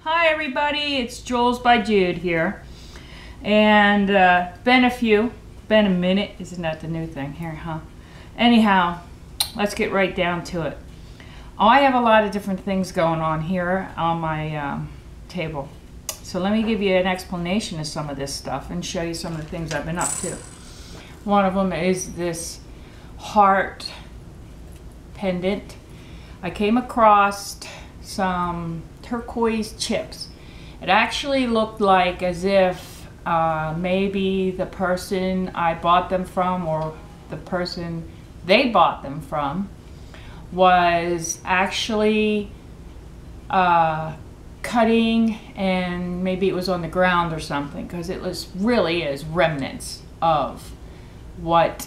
Hi everybody, it's Jules by Jude here. And been a minute, isn't that the new thing here, huh? Anyhow, let's get right down to it. I have a lot of different things going on here on my table. So let me give you an explanation of some of this stuff and show you some of the things I've been up to. One of them is this heart pendant. I came across some turquoise chips. It actually looked like as if maybe the person I bought them from or the person they bought them from was actually cutting, and maybe it was on the ground or something, because it was really is remnants of what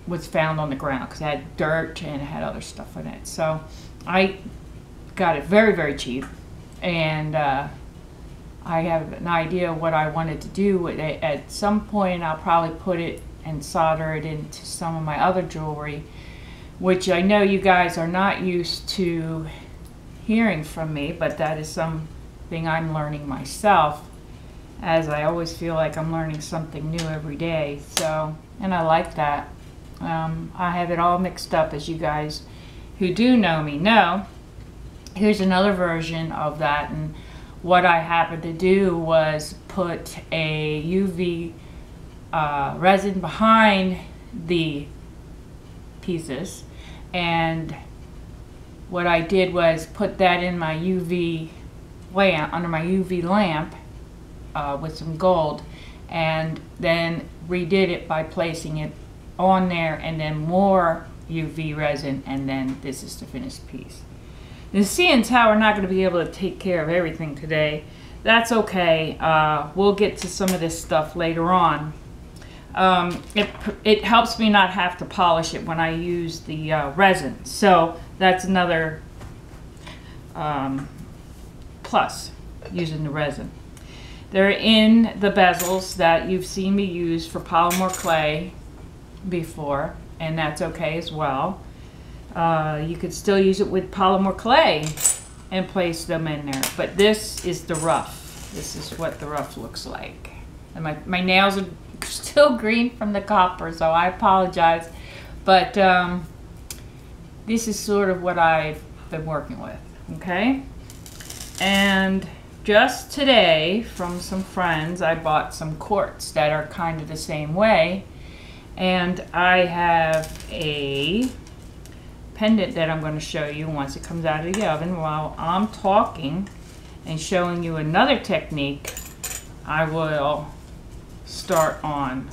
was found on the ground, because it had dirt and it had other stuff in it. So I got it very, very cheap, and I have an idea what I wanted to do with it. At some point I'll probably put it and solder it into some of my other jewelry, which I know you guys are not used to hearing from me, but that is something I'm learning myself, as I always feel like I'm learning something new every day. So, and I like that. I have it all mixed up, as you guys who do know me know. Here's another version of that, and what I happened to do was put a UV resin behind the pieces, and what I did was put that in my UV lamp, under my UV lamp with some gold, and then redid it by placing it on there, and then more UV resin, and then this is the finished piece. And seeing as how we're not going to be able to take care of everything today, that's okay. We'll get to some of this stuff later on. It helps me not have to polish it when I use the resin. So that's another plus, using the resin. They're in the bezels that you've seen me use for polymer clay before, and that's okay as well. You could still use it with polymer clay and place them in there, but this is the rough. This is what the rough looks like. And my nails are still green from the copper, so I apologize, but this is sort of what I've been working with, okay? And just today, from some friends, I bought some quartz that are kind of the same way, and I have a pendant that I'm going to show you once it comes out of the oven. While I'm talking and showing you another technique, I will start on,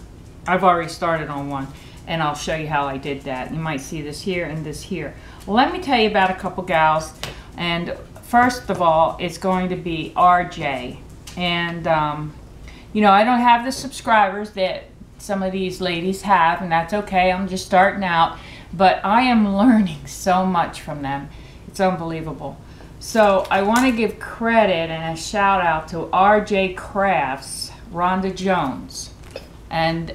I've already started on one, and I'll show you how I did that. You might see this here and this here. Well, let me tell you about a couple gals, and first of all, it's going to be RJ, and you know, I don't have the subscribers that some of these ladies have, and that's okay. I'm just starting out, but I am learning so much from them. It's unbelievable. So I want to give credit and a shout out to RJ Crafts, Rhonda Jones, and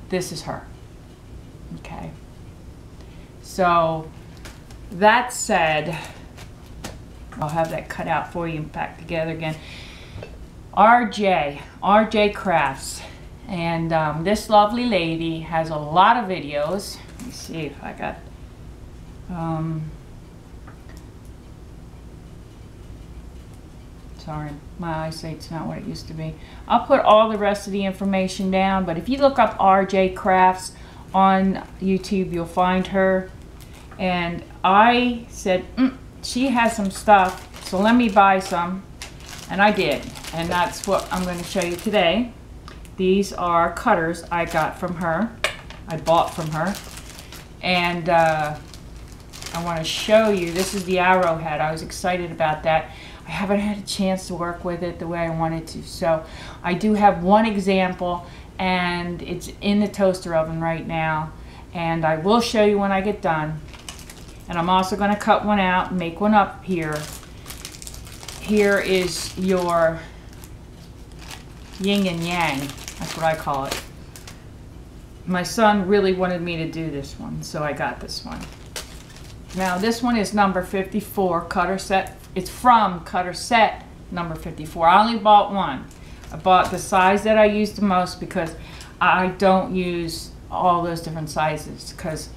this is her. Okay. So that said, I'll have that cut out for you and packed together again. RJ Crafts, and this lovely lady has a lot of videos. Let me see if I got sorry, my eyesight's not what it used to be. I'll put all the rest of the information down, but if you look up RJ Crafts on YouTube, you'll find her. And I said, she has some stuff, so let me buy some, and I did, and that's what I'm going to show you today. These are cutters I got from her, I bought from her, and I want to show you. This is the arrowhead. I was excited about that. I haven't had a chance to work with it the way I wanted to, so I do have one example, and it's in the toaster oven right now, and I will show you when I get done. And I'm also going to cut one out and make one up here. Here is your yin and yang. That's what I call it. My son really wanted me to do this one, so I got this one. Now this one is number 54, cutter set it's from cutter set number 54. I only bought one. I bought the size that I use the most because I don't use all those different sizes because,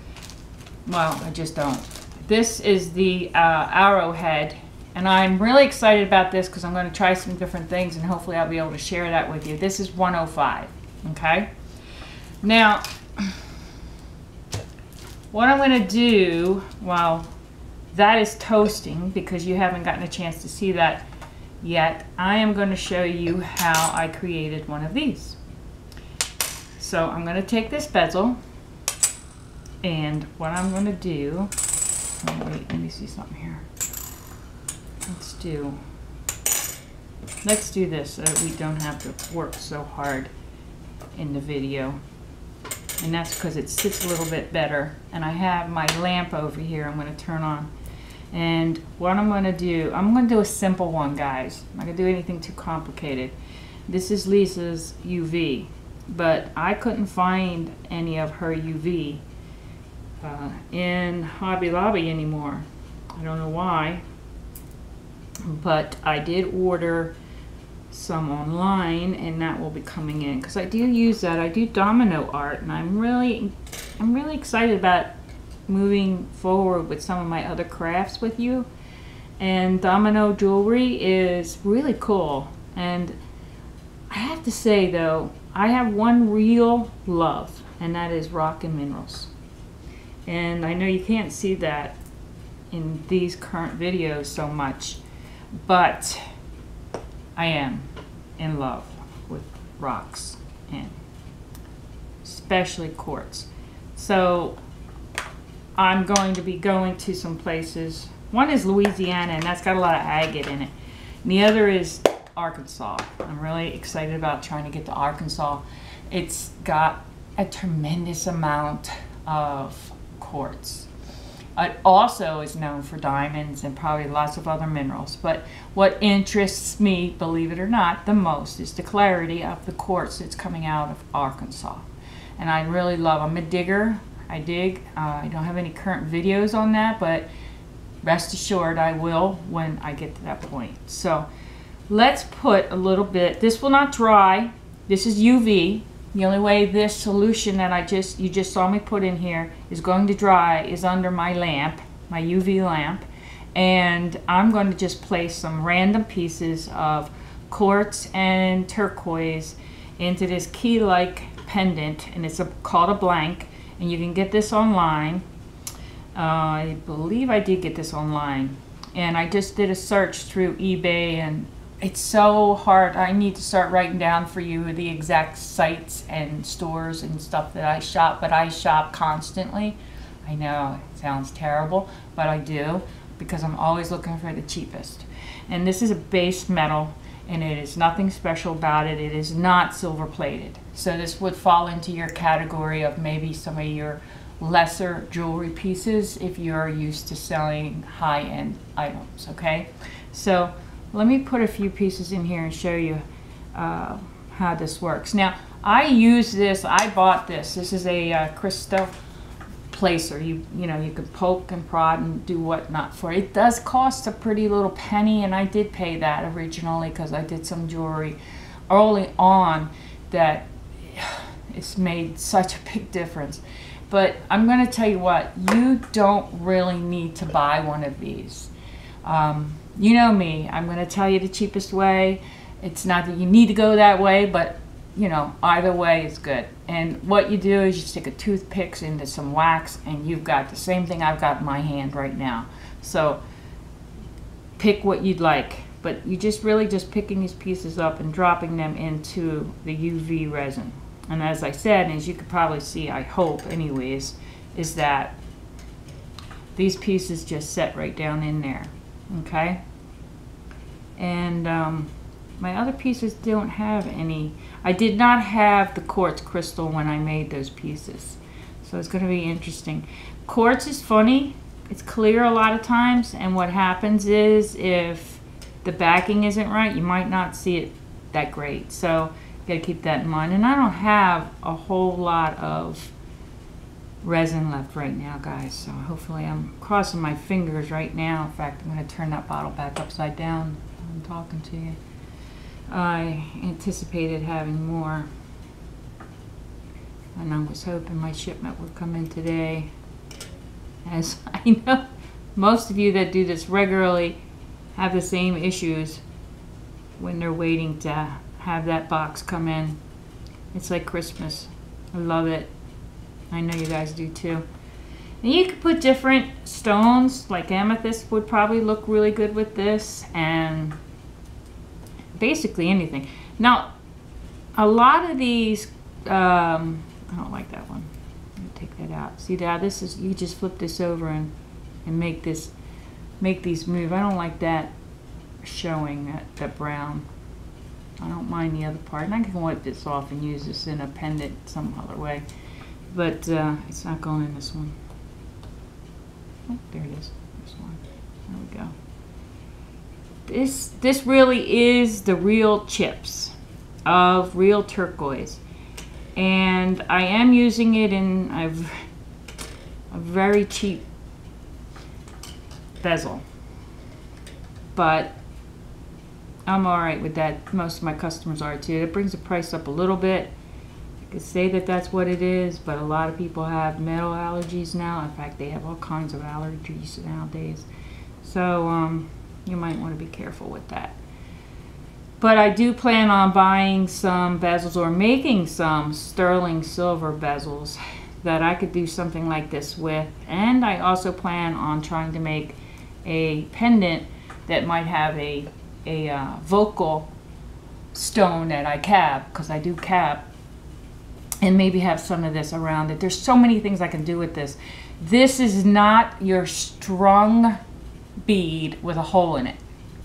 well, I just don't. This is the Arrowhead, and I'm really excited about this because I'm going to try some different things, and hopefully I'll be able to share that with you. This is 105, okay? Now, what I'm going to do while that is toasting, because you haven't gotten a chance to see that yet, I am going to show you how I created one of these. So I'm going to take this bezel, and what I'm going to do, oh wait, let me see something here. Let's do this so that we don't have to work so hard in the video. And that's because it sits a little bit better. And I have my lamp over here I'm going to turn on. And what I'm going to do, I'm going to do a simple one, guys. I'm not going to do anything too complicated. This is Lisa's UV, but I couldn't find any of her UV in Hobby Lobby anymore. I don't know why, but I did order some online, and that will be coming in because I do use that. I do domino art, and I'm really excited about moving forward with some of my other crafts with you. And domino jewelry is really cool. And I have to say though, I have one real love, and that is rock and minerals. And I know you can't see that in these current videos so much, but I am in love with rocks, and especially quartz. So I'm going to be going to some places. One is Louisiana, and that's got a lot of agate in it. And the other is Arkansas. I'm really excited about trying to get to Arkansas. It's got a tremendous amount of quartz. It also is known for diamonds and probably lots of other minerals. But what interests me, believe it or not, the most is the clarity of the quartz that's coming out of Arkansas. And I really love, I'm a digger. I dig. I don't have any current videos on that, but rest assured I will when I get to that point. So let's put a little bit, this will not dry. This is UV. The only way this solution that you just saw me put in here is going to dry is under my lamp, my UV lamp. And I'm going to just place some random pieces of quartz and turquoise into this key-like pendant, and it's called a blank. And you can get this online. I believe I did get this online. And I just did a search through eBay, and it's so hard. I need to start writing down for you the exact sites and stores and stuff that I shop, but I shop constantly. I know it sounds terrible, but I do, because I'm always looking for the cheapest. And this is a base metal, and it is nothing special about it. It is not silver plated. So this would fall into your category of maybe some of your lesser jewelry pieces if you're used to selling high-end items, okay? So let me put a few pieces in here and show you how this works. Now, I use this, I bought this. This is a crystal placer. You know, you can poke and prod and do whatnot for it. It does cost a pretty little penny, and I did pay that originally because I did some jewelry early on that it's made such a big difference. But I'm going to tell you what, you don't really need to buy one of these. You know me, I'm going to tell you the cheapest way. It's not that you need to go that way, but you know, either way is good. And what you do is you stick a toothpick into some wax, and you've got the same thing I've got in my hand right now. So pick what you'd like, but you just really just picking these pieces up and dropping them into the UV resin. And as I said, and as you could probably see, I hope anyways, is that these pieces just set right down in there, okay? And my other pieces don't have any. I did not have the quartz crystal when I made those pieces, so it's going to be interesting. Quartz is funny. It's clear a lot of times, and what happens is if the backing isn't right, you might not see it that great. So you got to keep that in mind. And I don't have a whole lot of resin left right now, guys. So hopefully, I'm crossing my fingers right now. In fact, I'm going to turn that bottle back upside down. I'm talking to you. I anticipated having more, and I was hoping my shipment would come in today. As I know, most of you that do this regularly have the same issues when they're waiting to have that box come in. It's like Christmas. I love it. I know you guys do too. And you could put different stones, like amethyst would probably look really good with this, and basically anything. Now, a lot of these, I don't like that one. Let me take that out. See now, this is, you just flip this over and make these move. I don't like that showing, that brown. I don't mind the other part. And I can wipe this off and use this in a pendant some other way. But it's not going in this one. Oh, there it is. This one. There we go. This really is the real chips of real turquoise. And I am using it in a very cheap bezel. But I'm alright with that. Most of my customers are too. It brings the price up a little bit. I could say that that's what it is, but a lot of people have metal allergies now. In fact, they have all kinds of allergies nowadays. So you might want to be careful with that. But I do plan on buying some bezels or making some sterling silver bezels that I could do something like this with. And I also plan on trying to make a pendant that might have a vocal stone that I cap, because I do cap, and maybe have some of this around it. There's so many things I can do with this. This is not your strung bead with a hole in it.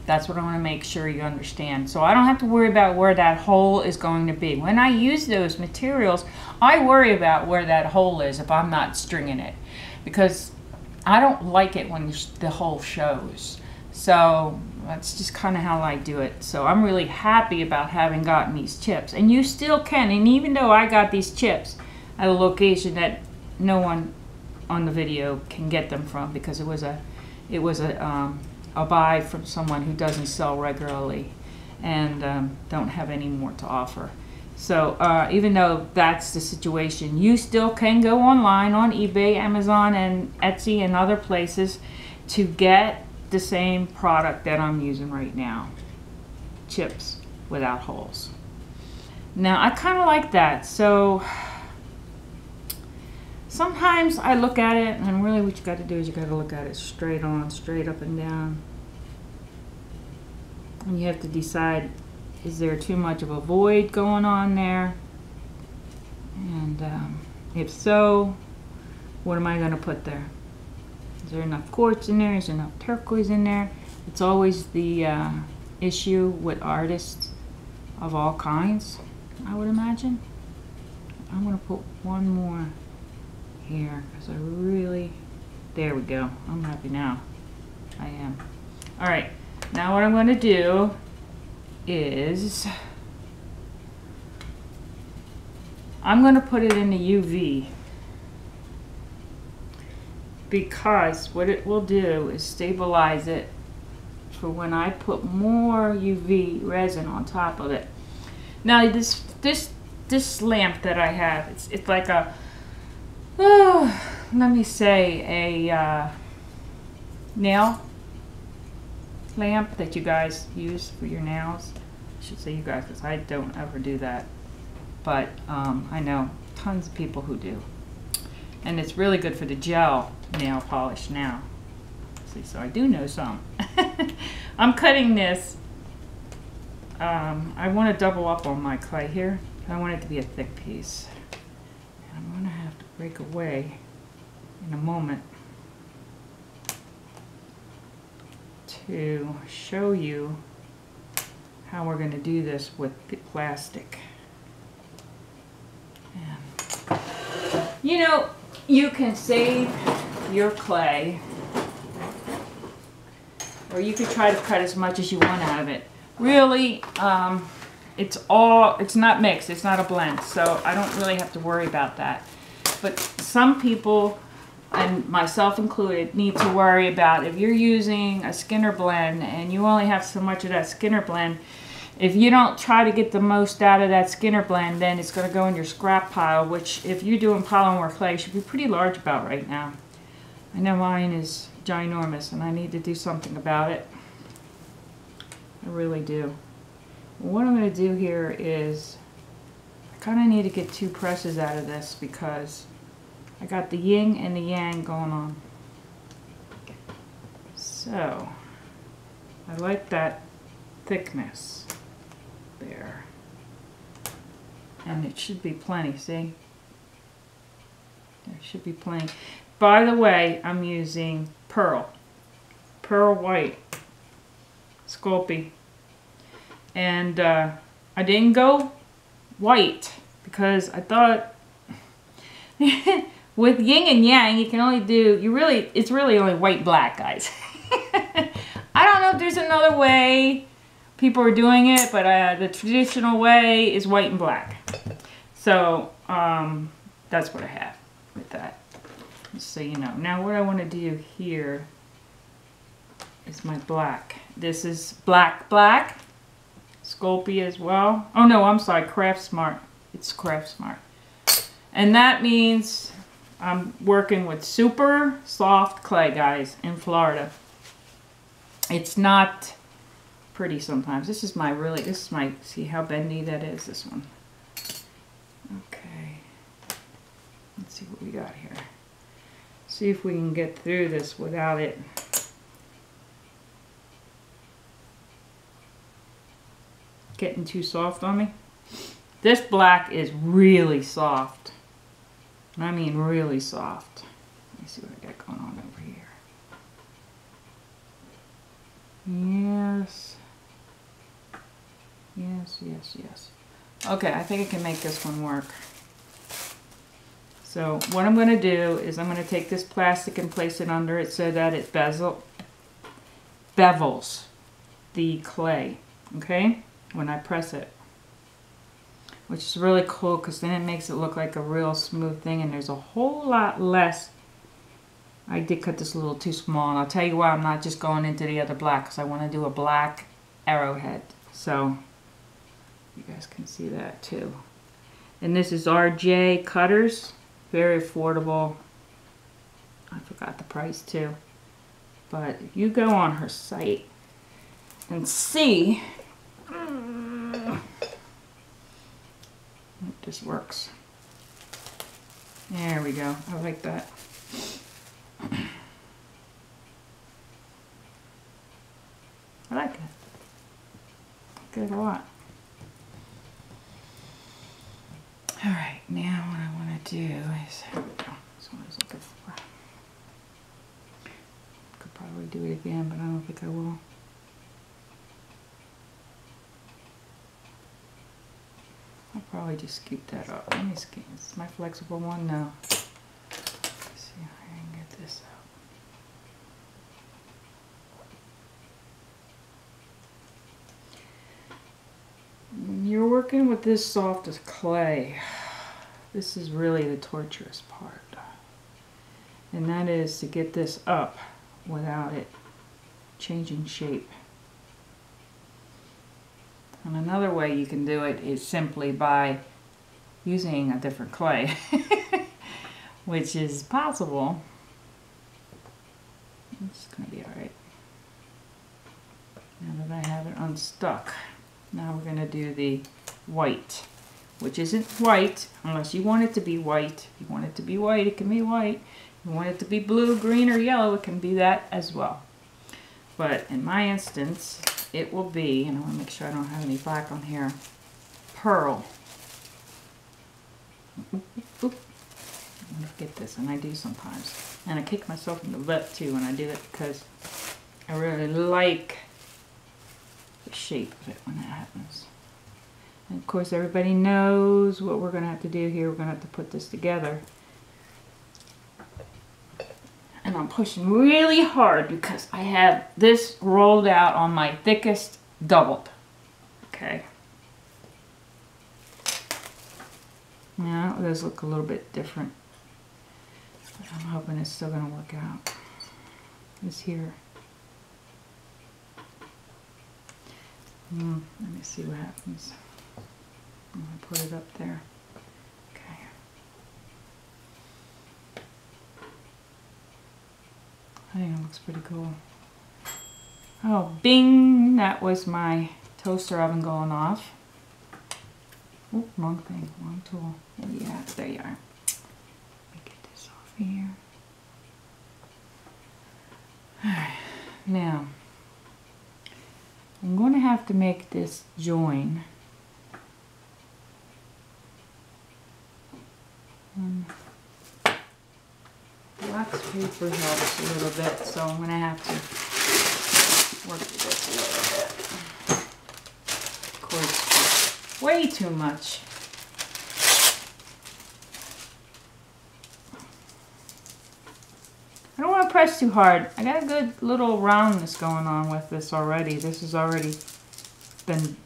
That's what I want to make sure you understand. So I don't have to worry about where that hole is going to be. When I use those materials, I worry about where that hole is if I'm not stringing it, because I don't like it when the hole shows. So that's just kind of how I do it. So I'm really happy about having gotten these chips. And you still can. And even though I got these chips at a location that no one on the video can get them from, because it was a buy from someone who doesn't sell regularly and don't have any more to offer. So even though that's the situation, you still can go online on eBay, Amazon, and Etsy and other places to get the same product that I'm using right now. Chips without holes. Now I kind of like that. So sometimes I look at it, and really what you got to do is you got to look at it straight on, straight up and down. And you have to decide, is there too much of a void going on there? And if so, what am I going to put there? Is there enough quartz in there? Is there enough turquoise in there? It's always the issue with artists of all kinds, I would imagine. I'm going to put one more here because I really, there we go. I'm happy now. I am. All right, now what I'm going to do is I'm going to put it in the UV, because what it will do is stabilize it for when I put more UV resin on top of it. Now this lamp that I have, it's like a, let me say a nail lamp that you guys use for your nails. I should say you guys, because I don't ever do that, but I know tons of people who do. And it's really good for the gel nail polish now. See, so I do know some. I'm cutting this. I want to double up on my clay here. I want it to be a thick piece. And I'm going to have to break away in a moment to show you how we're going to do this with the plastic. And, you know, you can save your clay, or you could try to cut as much as you want out of it. Really, it's not mixed, it's not a blend, so I don't really have to worry about that. But some people, and myself included, need to worry about if you're using a Skinner blend and you only have so much of that Skinner blend. If you don't try to get the most out of that Skinner blend, then it's going to go in your scrap pile, which if you're doing polymer clay should be pretty large about right now. I know mine is ginormous and I need to do something about it. I really do. What I'm going to do here is I kind of need to get 2 presses out of this because I got the yin and the yang going on. So I like that thickness there, and it should be plenty. See, there should be plenty. By the way, I'm using pearl white Sculpey, and I didn't go white because I thought with yin and yang you can only do, it's really only white black, guys. I don't know if there's another way people are doing it, but the traditional way is white and black. So that's what I have with that, just so you know. Now what I want to do here is my black. This is black Sculpey as well. Oh no, I'm sorry, Craft Smart. It's Craft Smart. And that means I'm working with super soft clay, guys, in Florida. It's not pretty sometimes. This is my, see how bendy that is, this one. Okay. Let's see what we got here. See if we can get through this without it getting too soft on me. This black is really soft. I mean really soft. Let me see what I got going on over here. Yes. Yes. Okay, I think I can make this one work. So what I'm going to do is I'm going to take this plastic and place it under it so that it bevels the clay, okay, when I press it. Which is really cool because then it makes it look like a real smooth thing, and there's a whole lot less. I did cut this a little too small, and I'll tell you why I'm not just going into the other black, because I want to do a black arrowhead. So you guys can see that too. And this is RJ Cutters. Very affordable. I forgot the price too. But if you go on her site and see if this works. There we go. I like that. I like it. I like it a lot. Alright, now what I want to do is, here we go. That's what I was looking for. Could probably do it again, but I don't think I will. I'll probably just scoop that up. Let me scoop. This is my flexible one now. Let's see if I can get this out. When you're working with this soft as clay, this is really the torturous part. And that is to get this up without it changing shape. And another way you can do it is simply by using a different clay, which is possible. It's going to be alright. Now that I have it unstuck, now we're going to do the white, which isn't white unless you want it to be white. If you want it to be white, it can be white. If you want it to be blue, green, or yellow, it can be that as well. But in my instance, it will be, and I want to make sure I don't have any black on here, pearl. Oop. I'm going to forget this, and I do sometimes. And I kick myself in the butt too when I do it because I really like the shape of it when that happens. And of course everybody knows what we're going to have to do here. We're going to have to put this together. And I'm pushing really hard because I have this rolled out on my thickest doubled. Okay. Now it does look a little bit different. But I'm hoping it's still gonna work out. This here. Let me see what happens. I'm gonna put it up there. Okay. I think it looks pretty cool. Oh, bing! That was my toaster oven going off. Oh, wrong thing, wrong tool. Yeah, there you are. Let me get this off here. Alright, now I'm going to have to make this join. Wax paper helps a little bit, so I'm going to have to work with this a little bit. Of course, way too much. I don't want to press too hard. I got a good little roundness going on with this already. This has already been,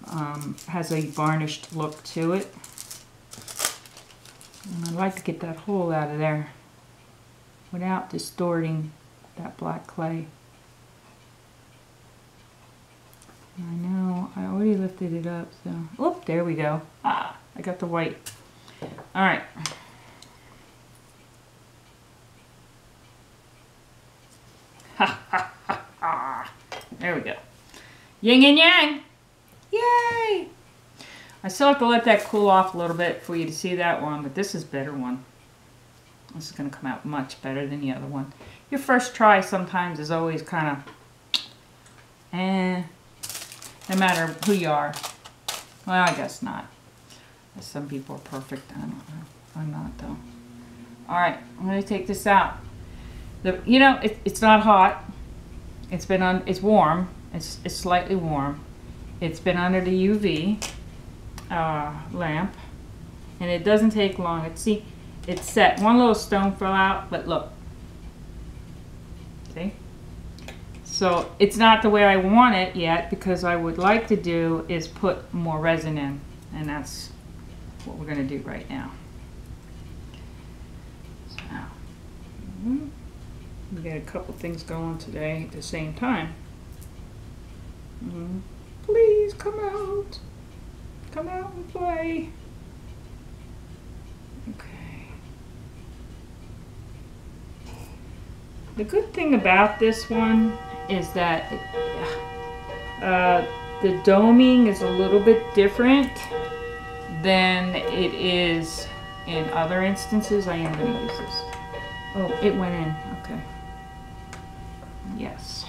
has a varnished look to it. And I'd like to get that hole out of there without distorting that black clay. I know, I already lifted it up, so, oop, there we go. Ah, I got the white. All right. Ha ha ha ha. There we go. Yin and yang. Yay! I still have to let that cool off a little bit for you to see that one, but this is a better one. This is going to come out much better than the other one. Your first try sometimes is always kind of, no matter who you are. Well, I guess not. Some people are perfect. I don't know. I'm not, though. All right, I'm going to take this out. You know, it's not hot. It's been on. It's warm. It's slightly warm. It's been under the UV lamp, and it doesn't take long. See, it's set. One little stone fell out, but look. See? So it's not the way I want it yet, because I would like to do is put more resin in, and that's what we're going to do right now. So, we got a couple things going today at the same time. Please come out. Come out and play. Okay. The good thing about this one is that the doming is a little bit different than it is in other instances. I am going to use this. Oh, it went in. Okay. Yes.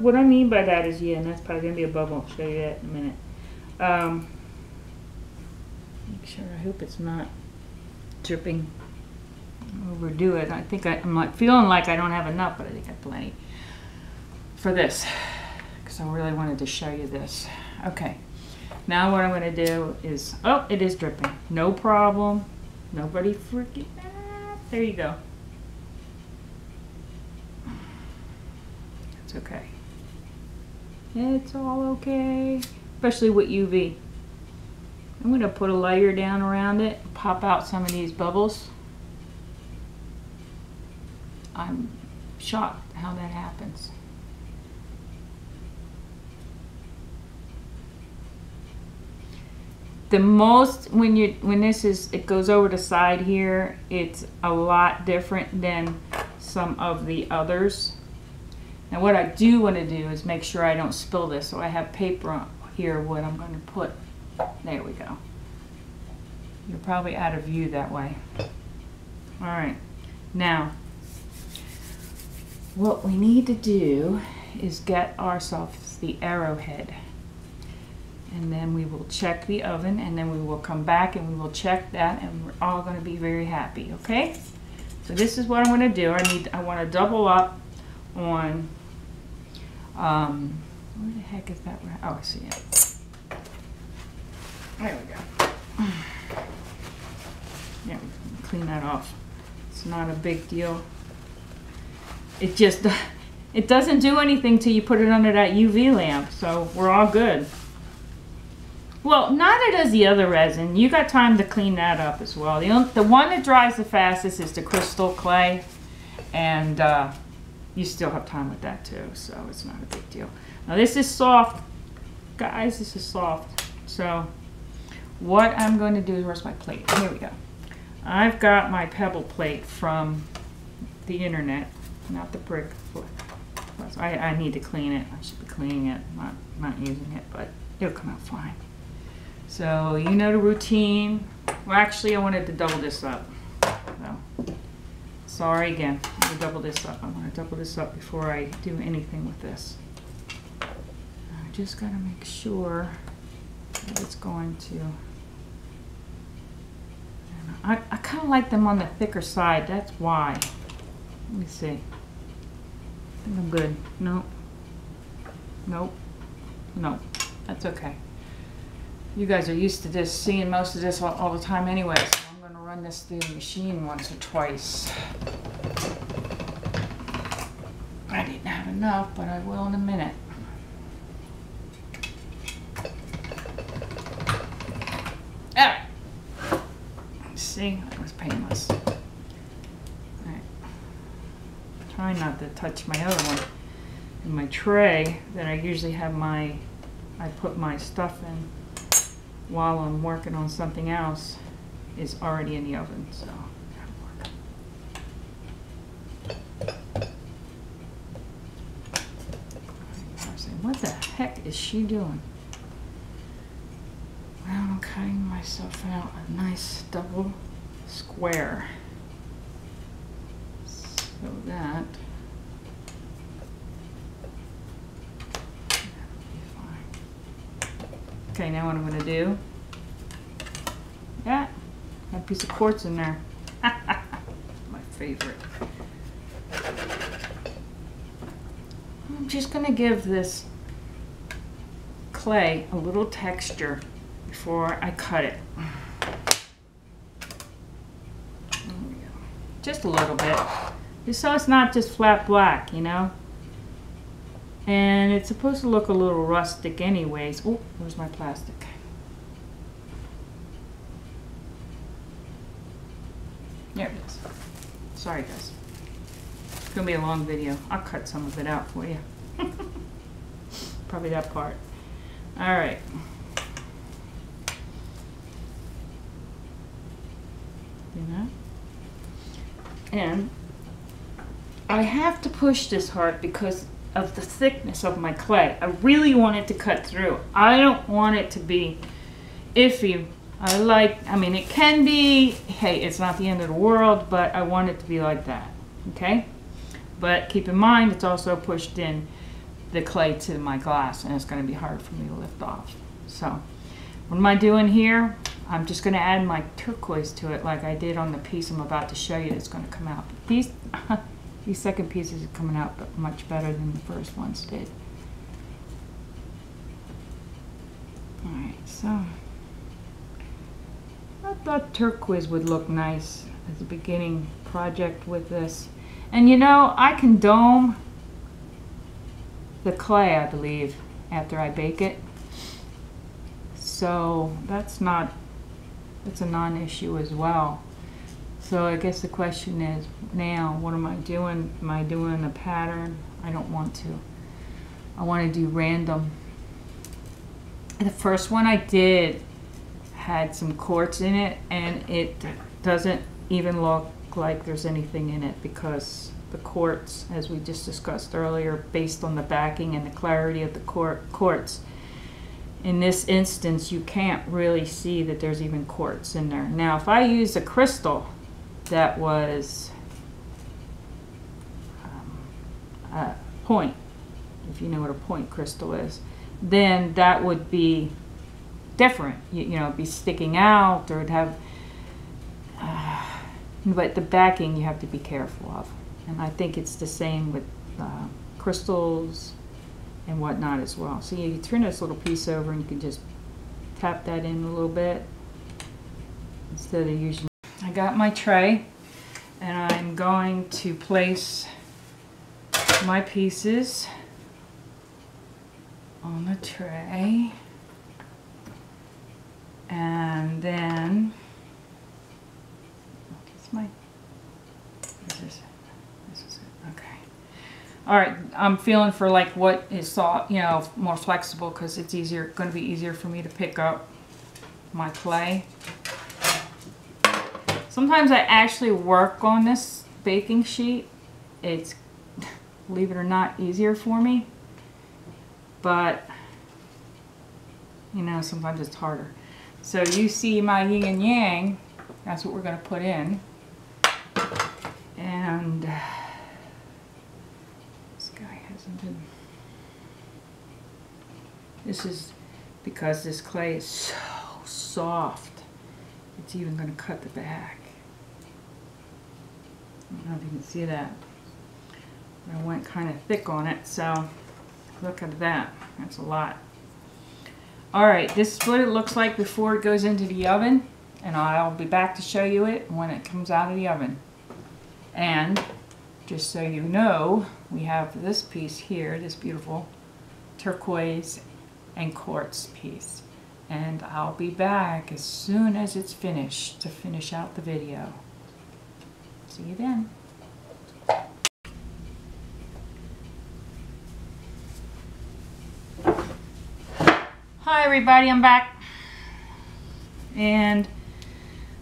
What I mean by that is, yeah, and that's probably going to be a bubble. I'll show you that in a minute. Make sure, I hope it's not dripping. Overdo it. I think I'm like feeling like I don't have enough, but I think I have plenty for this, because I really wanted to show you this. Okay. Now what I'm going to do is, oh, it is dripping. No problem. Nobody freaking out. There you go. It's okay. It's all okay. Especially with UV. I'm going to put a layer down around it, pop out some of these bubbles. I'm shocked how that happens. The most, when it goes over the side here, it's a lot different than some of the others. Now what I do want to do is make sure I don't spill this, so I have paper on here what I'm going to put. There we go. You're probably out of view that way. All right, now what we need to do is get ourselves the arrowhead, and then we will check the oven, and then we will come back and we will check that, and we're all going to be very happy. Okay, so this is what I'm going to do. I want to double up on where the heck is that? Oh, I see it. There we go. Yeah, we can clean that off. It's not a big deal. It just, it doesn't do anything till you put it under that UV lamp, so we're all good. Well, neither does the other resin. You got time to clean that up as well. The one that dries the fastest is the crystal clay, and you still have time with that too, so it's not a big deal. Now this is soft, guys. This is soft. So what I'm going to do is, where's my plate? Here we go. I've got my pebble plate from the internet, not the brick. I need to clean it. I should be cleaning it, not using it, but it'll come out fine. So you know the routine. Well, actually, I wanted to double this up. So, sorry again. I'm going to double this up. I want to double this up before I do anything with this. I just got to make sure that it's going to... I kind of like them on the thicker side. That's why. Let me see. I think I'm good. Nope. Nope. Nope. That's okay. You guys are used to this, seeing most of this all the time anyway, so I'm going to run this through the machine once or twice. I didn't have enough, but I will in a minute. Alright. See, that was painless. Alright. Try not to touch my other one. In my tray that I usually have I put my stuff in while I'm working on something else is already in the oven, so what the heck is she doing? Well, I'm cutting myself out a nice double square so that okay, now what I'm going to do, got a piece of quartz in there. My favorite. I'm just going to give this clay a little texture before I cut it. There we go. Just a little bit. Just so it's not just flat black, you know? And it's supposed to look a little rustic anyways. Oh, where's my plastic? There it is. Sorry guys. It's gonna be a long video. I'll cut some of it out for you. Probably that part. Alright. Do that. And I have to push this hard because of the thickness of my clay. I really want it to cut through. I don't want it to be iffy. I mean, it can be, hey, it's not the end of the world, but I want it to be like that, okay? But keep in mind, it's also pushed in the clay to my glass, and it's gonna be hard for me to lift off. So, what am I doing here? I'm just gonna add my turquoise to it like I did on the piece I'm about to show you that's gonna come out. But these second pieces are coming out much better than the first ones did. Alright, so I thought turquoise would look nice as a beginning project with this. And you know, I can dome the clay, I believe, after I bake it. So that's a non-issue as well. So I guess the question is now, what am I doing? Am I doing a pattern? I don't want to. I want to do random. The first one I did had some quartz in it, and it doesn't even look like there's anything in it because the quartz, as we just discussed earlier, based on the backing and the clarity of the quartz, in this instance you can't really see that there's even quartz in there. Now if I use a crystal that was a point, if you know what a point crystal is, then that would be different. You know, it'd be sticking out, or it'd have but the backing you have to be careful of, and I think it's the same with crystals and whatnot as well. So you turn this little piece over and you can just tap that in a little bit instead of using. I got my tray and I'm going to place my pieces on the tray. And then, this is it, okay. All right, I'm feeling for like what is soft, you know, more flexible, because it's going to be easier for me to pick up my clay. Sometimes I actually work on this baking sheet. It's, believe it or not, easier for me. But, you know, sometimes it's harder. So you see my yin and yang. That's what we're going to put in. And this guy hasn't been... This is because this clay is so soft. It's even going to cut the back. I don't know if you can see that. I went kind of thick on it, so look at that. That's a lot. Alright, this is what it looks like before it goes into the oven, and I'll be back to show you it when it comes out of the oven. And just so you know, we have this piece here, this beautiful turquoise and quartz piece. And I'll be back as soon as it's finished to finish out the video. See you then. Hi everybody, I'm back. And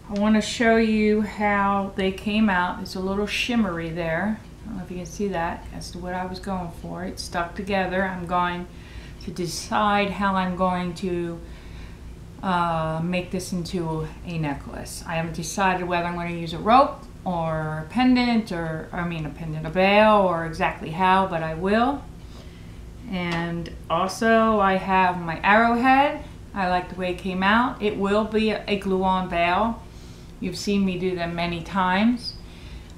I want to show you how they came out. It's a little shimmery there. I don't know if you can see that. That's what I was going for. It's stuck together. I'm going to decide how I'm going to make this into a necklace. I haven't decided whether I'm going to use a rope or a pendant, or a veil, or exactly how, but I will. And also I have my arrowhead. I like the way it came out. It will be a glue-on veil. You've seen me do them many times.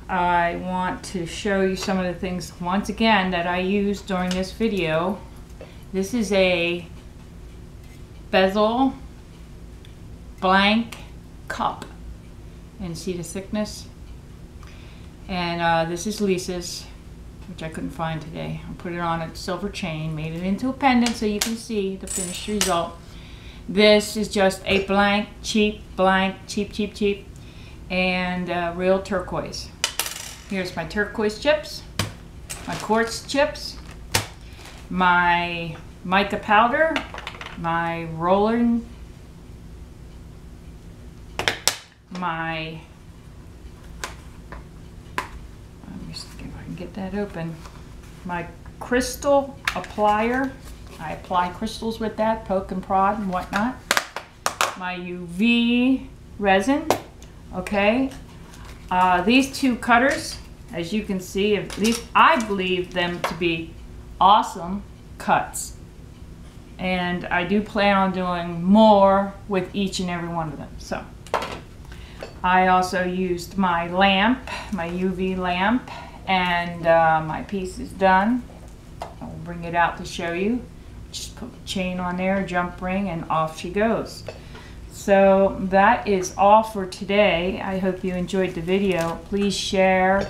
I want to show you some of the things once again that I used during this video. This is a bezel blank cup, and see the thickness. And this is Lisa's, which I couldn't find today. I put it on a silver chain, made it into a pendant so you can see the finished result. This is just a blank, cheap, and real turquoise. Here's my turquoise chips, my quartz chips, my mica powder, my rolling, my, let me see if I can get that open, my crystal applier. I apply crystals with that, poke and prod and whatnot. My UV resin, okay. These two cutters, as you can see, at least I believe them to be awesome cuts. And I do plan on doing more with each and every one of them. So I also used my lamp, my UV lamp, and my piece is done. I'll bring it out to show you. Just put the chain on there, jump ring, and off she goes. So that is all for today. I hope you enjoyed the video. Please share.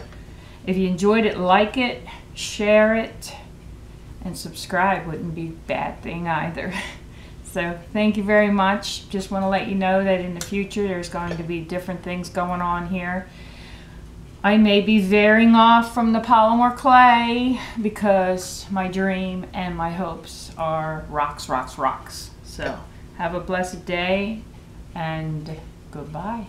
If you enjoyed it, like it, share it, and subscribe wouldn't be a bad thing either. So thank you very much. Just want to let you know that in the future there's going to be different things going on here. I may be veering off from the polymer clay because my dream and my hopes are rocks, rocks, rocks. So have a blessed day and goodbye.